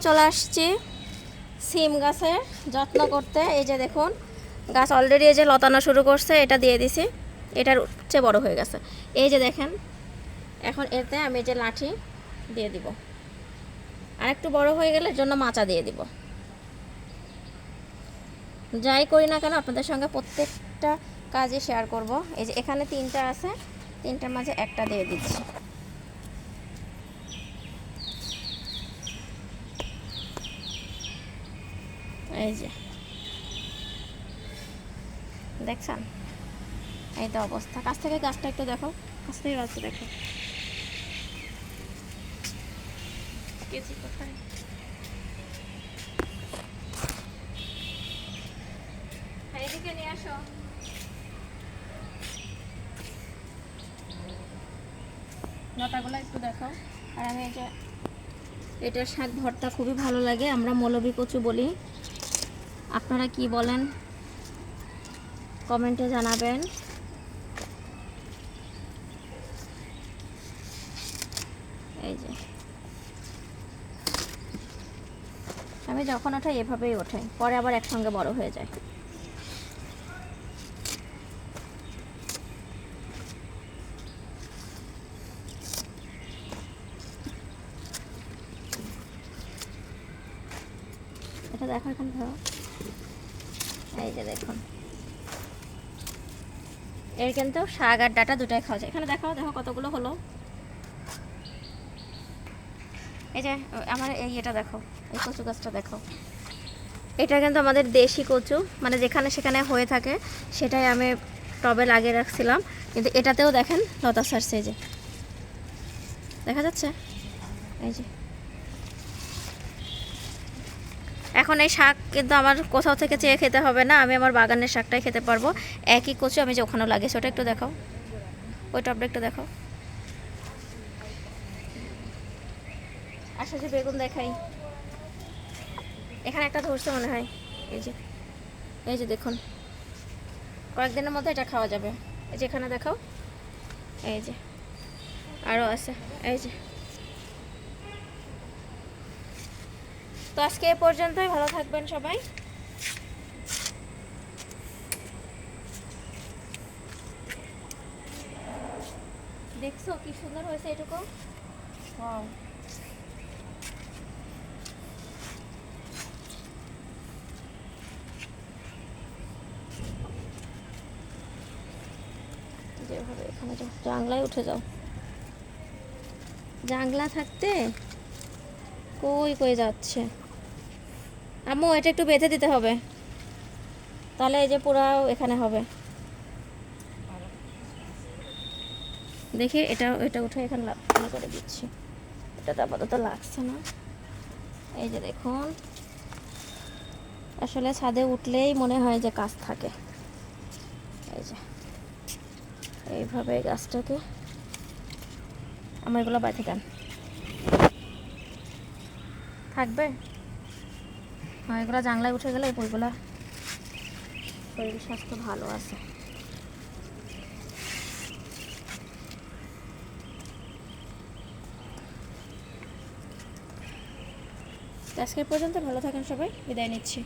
চলে আসছি সিম গাছের যত্ন করতে। এই যে দেখুন গাছ অলরেডি এই যে লতানো শুরু করছে, এটা দিয়ে দিছি, এটার চেয়ে বড় হয়ে গেছে। এই যে দেখেন এখন এতে আমি যে লাঠি দিয়ে দিব, আর একটু বড় হয়ে গেলে এর জন্য মাচা দিয়ে দিব। যাই করি না কেন আপনাদের সঙ্গে প্রত্যেকটা কাজই শেয়ার করব। এই যে এখানে 3টা আছে, 3টার মাঝে একটা দিয়ে দিচ্ছি। এই যে দেখছেন, এই তো অবস্থা। কাছ থেকে গাছটা একটু দেখো, কাছ থেকে গাছটা দেখো। কেজি কোথায়? এদিকে নিয়ে আসো। লতাগুলো একটু দেখাও। আর আমি এই যে এটার শাক ভর্তা খুবই ভালো লাগে, আমরা মৌলবি কচু বলি। আপনারা কি বলেন কমেন্টে জানাবেন। এই যে আমি যখন ওঠাই এভাবেই ওঠাই, পরে আবার একসঙ্গে বড় হয়ে যায়। এটা দেখো এখানে ধরো, এই যে দেখুন এর কিন্তু শাক আর ডাটা দুটাই খাওয়া যায়। এখানে দেখাও, দেখো কতগুলো হলো। এই যে আমার এই এটা দেখো, এই কচু গাছটা দেখো, এটা কিন্তু আমাদের দেশি কচু, মানে যেখানে সেখানে হয়ে থাকে সেটাই আমি টবে লাগিয়ে রাখছিলাম। কিন্তু এটাতেও দেখেন লতা ছাড়ছে, এই যে দেখা যাচ্ছে। এই যে এখন এই শাক কিন্তু আমার কোথাও থেকে চেয়ে খেতে হবে না, আমি আমার বাগানের শাকটাই খেতে পারবো। একই কচু আমি যে ওখানেও লাগিয়েছি, ওটা একটু দেখাও, ওই টবটা একটু দেখাও। আসলে বেগুন দেখাই, এখানে একটা ধরছে মনে হয়। এই যে এই যে দেখুন, কয়েকদিনের মধ্যে এটা খাওয়া যাবে। এই যে এখানে দেখাও, এই যে আরও আছে। এই যে তো আজকে এ পর্যন্তই, ভালো থাকবেন সবাই। দেখছো কি সুন্দর হয়েছে এটুকু। ওয়াও, যেভাবে এখানে যাও, জাংলায় উঠে যাও। জাংলা থাকতে কই কই যাচ্ছে। আম্মু এটা একটু বেঁধে দিতে হবে, তাহলে এই যে পুরাও এখানে হবে। দেখি এটা এটা উঠে এখানে করে দিচ্ছি, এটা তো আপাতত লাগছে না। এই যে দেখুন, আসলে ছাদে উঠলেই মনে হয় যে কাজ থাকে। এই যে এইভাবে গাছটাকে আমার এগুলো বাইরে দেন থাকবে। হ্যাঁ, এগুলো জানলায় উঠে গেলে ওইগুলা শরীর স্বাস্থ্য ভালো আছে। আজকে পর্যন্ত ভালো থাকেন সবাই, বিদায় নিচ্ছি।